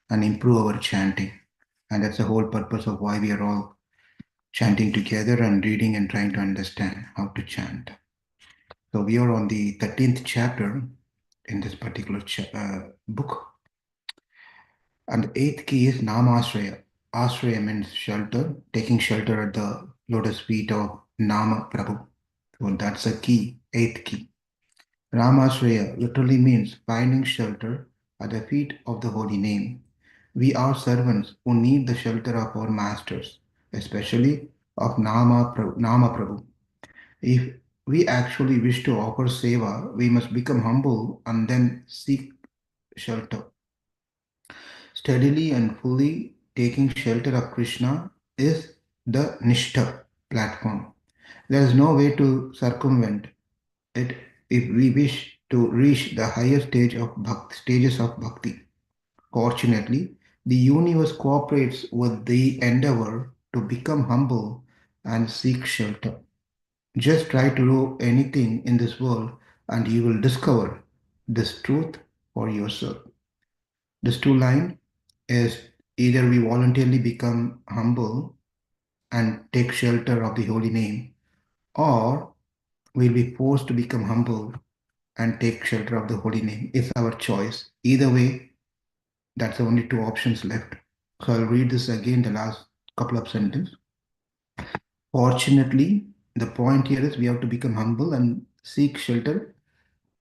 and improve our chanting. And that's the whole purpose of why we are all chanting together and reading and trying to understand how to chant. So we are on the 13th chapter in this particular book. And the eighth key is Namashraya. Ashraya means shelter, taking shelter at the lotus feet of Nama Prabhu. So that's a key, eighth key. Ramashraya literally means finding shelter at the feet of the holy name. We are servants who need the shelter of our masters, especially of Nama Prabhu. If we actually wish to offer seva, we must become humble and then seek shelter. Steadily and fully taking shelter of Krishna is the niṣṭhā platform. There is no way to circumvent it if we wish to reach the higher stages of bhakti. Fortunately, the universe cooperates with the endeavor to become humble and seek shelter. Just try to do anything in this world and you will discover this truth for yourself. This two line is either we voluntarily become humble and take shelter of the holy name, or we'll be forced to become humble and take shelter of the holy name. It's our choice. Either way, that's the only two options left. So I'll read this again, the last couple of sentences. Fortunately, the point here is we have to become humble and seek shelter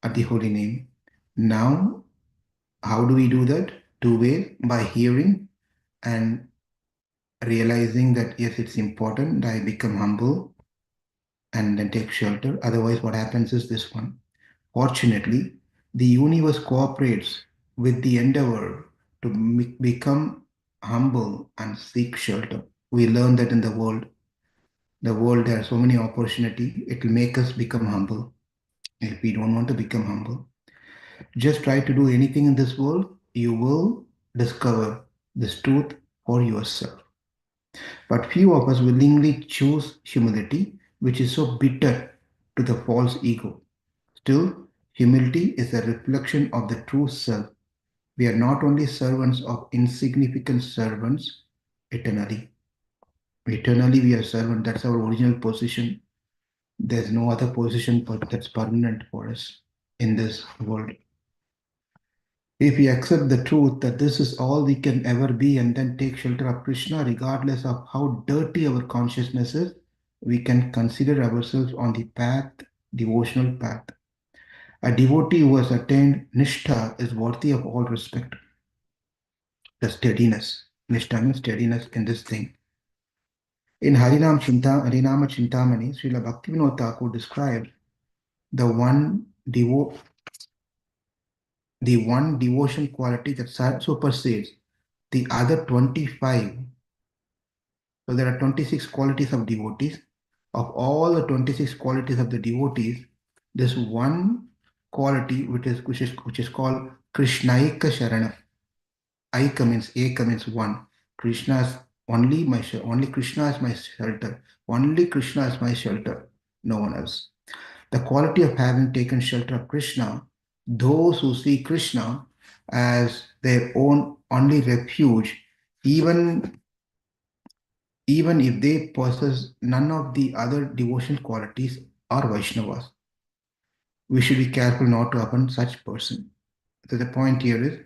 at the holy name. Now, how do we do that? Two ways: by hearing and realizing that yes, it's important, I become humble and then take shelter. Otherwise, what happens is this one. Fortunately, the universe cooperates with the endeavor to become humble and seek shelter. We learn that in the world. The world, there are so many opportunity. It will make us become humble if we don't want to become humble. Just try to do anything in this world, you will discover this truth for yourself. But few of us willingly choose humility, which is so bitter to the false ego. Still, humility is a reflection of the true self. We are not only servants of insignificant servants eternally. Eternally, we are servants. That's our original position. There's no other position but that's permanent for us in this world. If we accept the truth that this is all we can ever be and then take shelter of Krishna, regardless of how dirty our consciousness is, we can consider ourselves on the path, devotional path. A devotee who has attained niṣṭhā is worthy of all respect. The steadiness. Niṣṭhā means steadiness in this thing. In Harinama Chintamani, Srila Bhaktivinoda Thakur described the the one devotion quality that supersedes the other 25. So there are 26 qualities of devotees. Of all the 26 qualities of the devotees, this one quality which is called Krishnaika Sharana. Eka means one. Krishna is only Krishna is my shelter. Only Krishna is my shelter. No one else. The quality of having taken shelter of Krishna, those who see Krishna as their own only refuge, even even if they possess none of the other devotional qualities, are Vaishnavas. We should be careful not to offend such person. So the point here is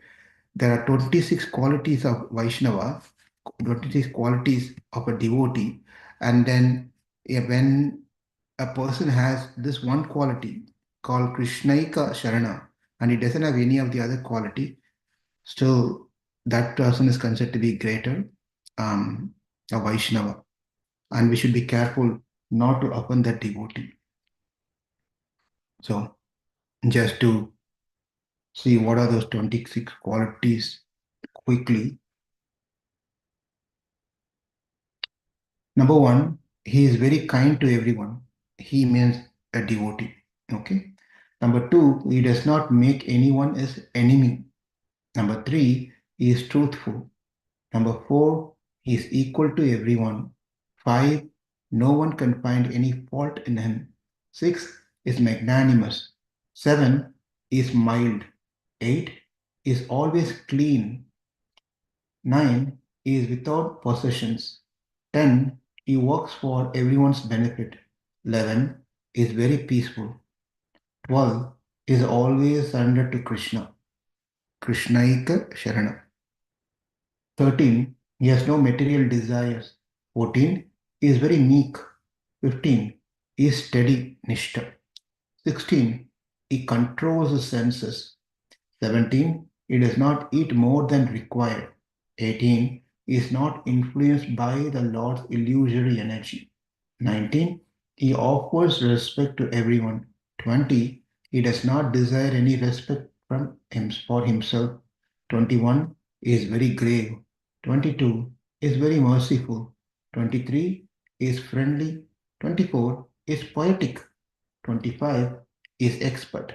there are 26 qualities of Vaishnava, 26 qualities of a devotee, and then when a person has this one quality called Krishnaika Sharana, and he doesn't have any of the other quality, still that person is considered to be greater, a Vaishnava. And we should be careful not to offend that devotee. So just to see what are those 26 qualities quickly. Number one, he is very kind to everyone. He means a devotee. Okay. Number two, he does not make anyone his enemy. Number three, he is truthful. Number four, he is equal to everyone. Five, no one can find any fault in him. Six, is magnanimous. Seven, is mild. Eight, is always clean. 9 is without possessions. 10 he works for everyone's benefit. 11 is very peaceful. 12 is always surrendered to Krishna. Krishnaika Sharana. 13 he has no material desires. 14 he is very meek. 15 he is steady niṣṭhā. 16 he controls his senses. 17 he does not eat more than required. 18 he is not influenced by the Lord's illusory energy. 19 he offers respect to everyone. 20 he does not desire any respect from him for himself. 21 is very grave. 22 is very merciful. 23 is friendly. 24 is poetic. 25 is expert.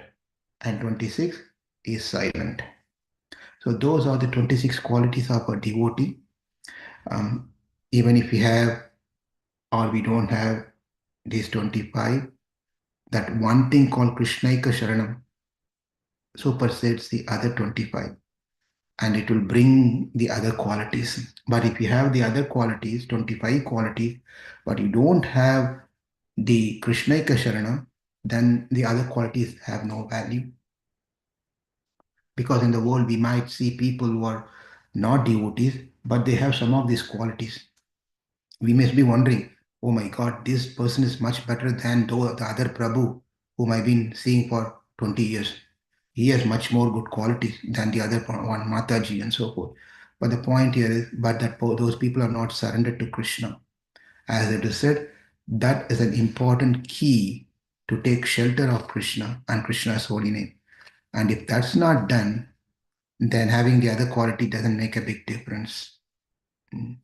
And 26 is silent. So those are the 26 qualities of a devotee. Um, Even if we have or we don't have these 25, that one thing called Krishnaika Sharanam supersedes the other 25, and it will bring the other qualities. But if you have the other qualities, 25 qualities, but you don't have the Krishnaika Sharanam, then the other qualities have no value. Because in the world, we might see people who are not devotees, but they have some of these qualities. We must be wondering, oh my God, this person is much better than the other Prabhu whom I've been seeing for 20 years. He has much more good qualities than the other one, Mataji and so forth. But the point here is, but that those people are not surrendered to Krishna. As it is said, that is an important key to take shelter of Krishna and Krishna's holy name. And if that's not done, then having the other quality doesn't make a big difference. Mm.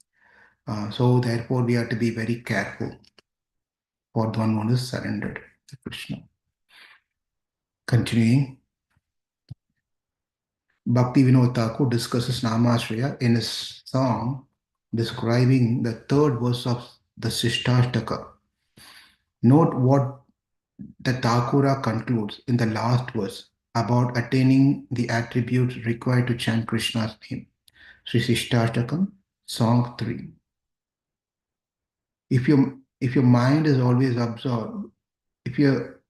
So therefore, we have to be very careful for the one who is surrendered to Krishna. Continuing, Bhakti Vinod Thakur discusses Namashraya in his song describing the third verse of the Sishtashtaka. Note what the Thakura concludes in the last verse about attaining the attributes required to chant Krishna's name. Sri Sishtastakam, Song 3. If your mind is always absorbed, if you're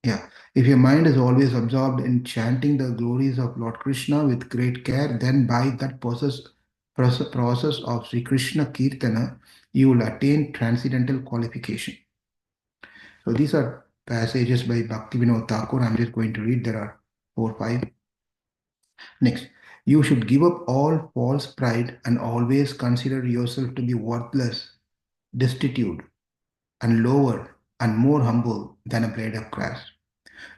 yeah, if your mind is always absorbed in chanting the glories of Lord Krishna with great care, then by that process of Sri Krishna Kirtana, you will attain transcendental qualification. So these are passages by Bhakti Vinod Thakur. I'm just going to read. There are 4 or 5. Next, you should give up all false pride and always consider yourself to be worthless, destitute, and lower and more humble than a blade of grass.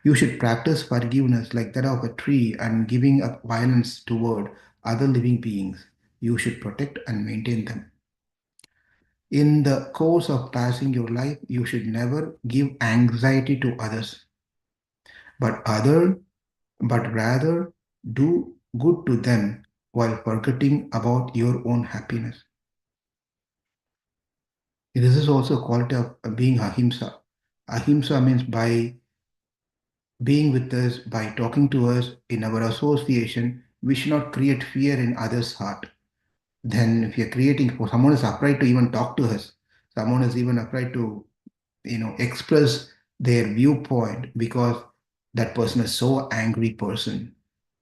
You should practice forgiveness like that of a tree and giving up violence toward other living beings. You should protect and maintain them. In the course of passing your life, you should never give anxiety to others, but other but rather do good to them while forgetting about your own happiness. This is also a quality of being ahimsa. Ahimsa means by being with us, by talking to us in our association, we should not create fear in others' heart. Then, if you're creating, for someone is afraid to even talk to us, someone is even afraid to, express their viewpoint because that person is so angry person,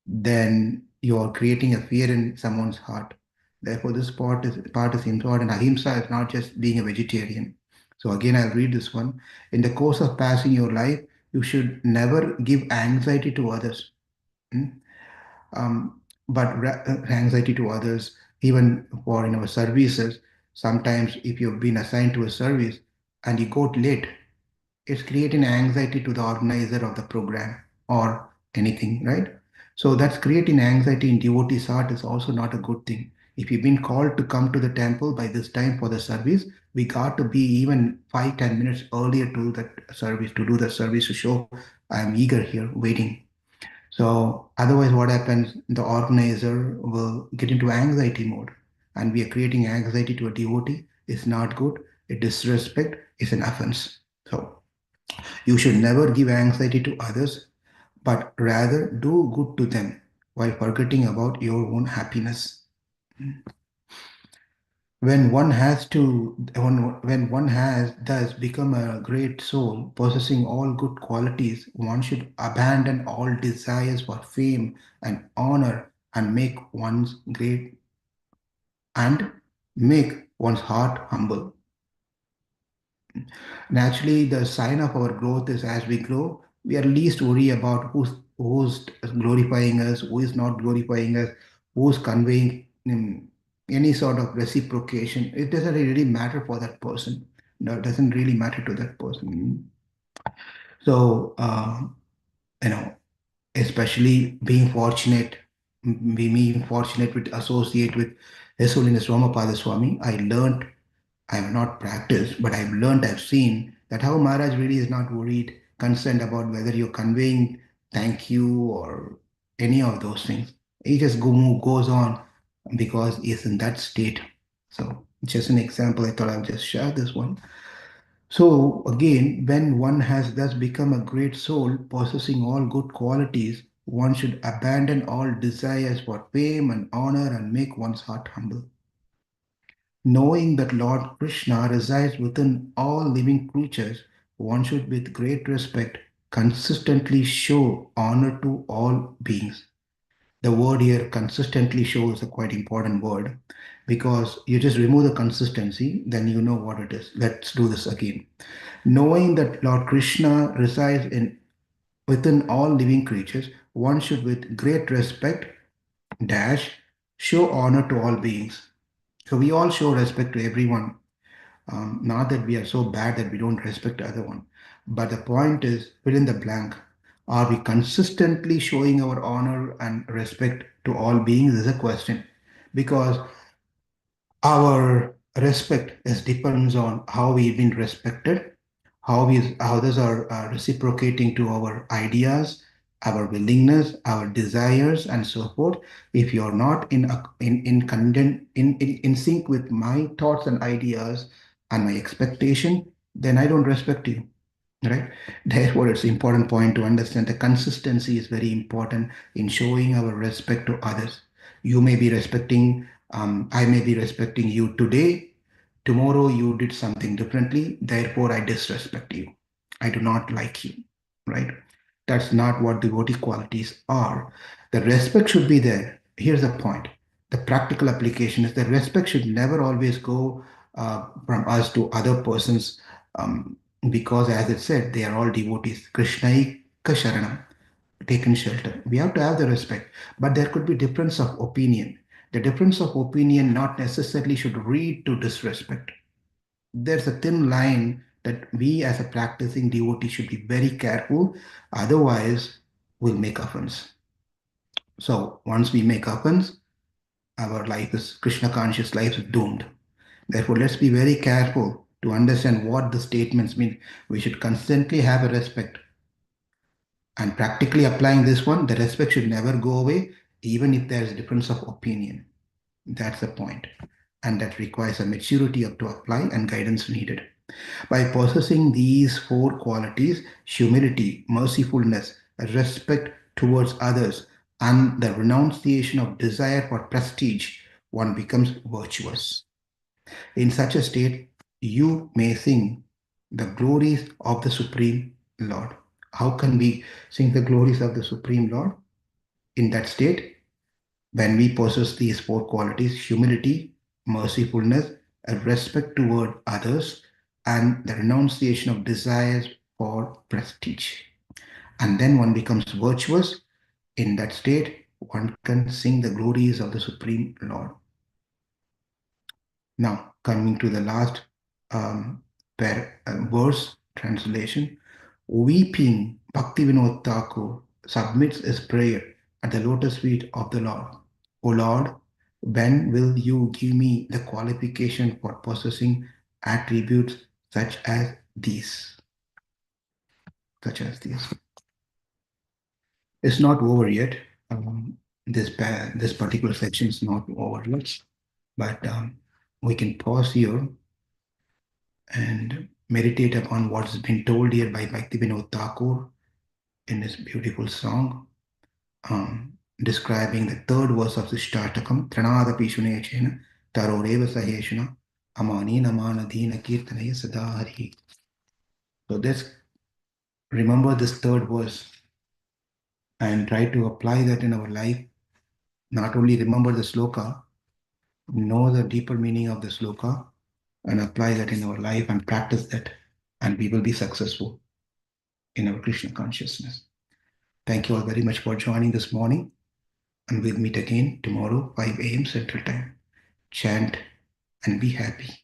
then you're creating a fear in someone's heart. Therefore, this part is important. Ahimsa is not just being a vegetarian. So again, I'll read this one. In the course of passing your life, you should never give anxiety to others. Hmm? But anxiety to others, even for our services. Sometimes, if you've been assigned to a service and you got late, it's creating anxiety to the organizer of the program or anything, right? So that's creating anxiety in devotee's heart is also not a good thing. If you've been called to come to the temple by this time for the service, we got to be even 5-10 minutes earlier to that service, to do the service to show I'm eager here waiting. So otherwise what happens, the organizer will get into anxiety mode, and we are creating anxiety to a devotee. It's not good. A disrespect is an offense. So you should never give anxiety to others, but rather do good to them while forgetting about your own happiness. When one has thus become a great soul, possessing all good qualities, one should abandon all desires for fame and honor and make one's heart humble. Naturally, the sign of our growth is as we grow, we are least worry about who's glorifying us, who is not glorifying us, who's conveying any sort of reciprocation. It doesn't really matter for that person. No, it doesn't really matter to that person. So, you know, especially being fortunate with associate with His Holiness Ramapada Swami, I have not practiced, but I've seen that how Maharaj really is not worried, concerned about whether you're conveying thank you or any of those things. He just goes on because he's in that state. So, just an example, I thought I would just share this one. So, again, when one has thus become a great soul, possessing all good qualities, one should abandon all desires for fame and honor and make one's heart humble. Knowing that Lord Krishna resides within all living creatures, one should, with great respect, consistently show honor to all beings. The word here, consistently, shows a quite important word because you just remove the consistency, then you know what it is. Let's do this again. Knowing that Lord Krishna resides in within all living creatures, one should, with great respect, dash, show honor to all beings. So we all show respect to everyone. Not that we are so bad that we don't respect the other one. But the point is, fill in the blank. Are we consistently showing our honor and respect to all beings is a question. Because our respect is depends on how we've been respected, how others are reciprocating to our ideas, our willingness, our desires, and so forth. If you're not in sync with my thoughts and ideas and my expectation, then I don't respect you. Right? Therefore, it's an important point to understand the consistency is very important in showing our respect to others. You may be respecting, I may be respecting you today. Tomorrow, you did something differently. Therefore, I disrespect you. I do not like you. Right? That's not what devotee qualities are. The respect should be there. Here's the point. The practical application is that respect should never always go from us to other persons um, because, as it said, they are all devotees. Krishnaika Sharanam, taken shelter. We have to have the respect, but there could be difference of opinion. The difference of opinion not necessarily should lead to disrespect. There's a thin line that we as a practicing devotee should be very careful, otherwise we'll make offense. So once we make offense, our life is Krishna conscious life is doomed. Therefore, let's be very careful to understand what the statements mean. We should constantly have a respect. And practically applying this one, the respect should never go away, even if there is a difference of opinion. That's the point. And that requires a maturity up to apply and guidance needed. By possessing these four qualities, humility, mercifulness, respect towards others, and the renunciation of desire for prestige, one becomes virtuous. In such a state, you may sing the glories of the Supreme Lord. How can we sing the glories of the Supreme Lord? In that state, when we possess these four qualities humility, mercifulness, a respect toward others, and the renunciation of desires for prestige. And then one becomes virtuous. In that state, one can sing the glories of the Supreme Lord. Now, coming to the last verse translation. Weeping, Bhaktivinoda Thakur submits his prayer at the lotus feet of the Lord. O Lord, when will you give me the qualification for possessing attributes such as these? Such as these. It's not over yet. This particular section is not over yet, but we can pause here and meditate upon what's been told here by Bhaktivinoda Thakur in this beautiful song, describing the third verse of the Shtastakam, Tranadapi Shunechena, Taroreva Saheshana, Amani Namana Dina Kirtanaya Sadahari. So let's remember this third verse and try to apply that in our life. Not only remember the sloka, know the deeper meaning of the sloka and apply that in our life and practice that, and we will be successful in our Krishna consciousness. Thank you all very much for joining this morning, and we'll meet again tomorrow, 5 a.m. Central Time. Chant and be happy.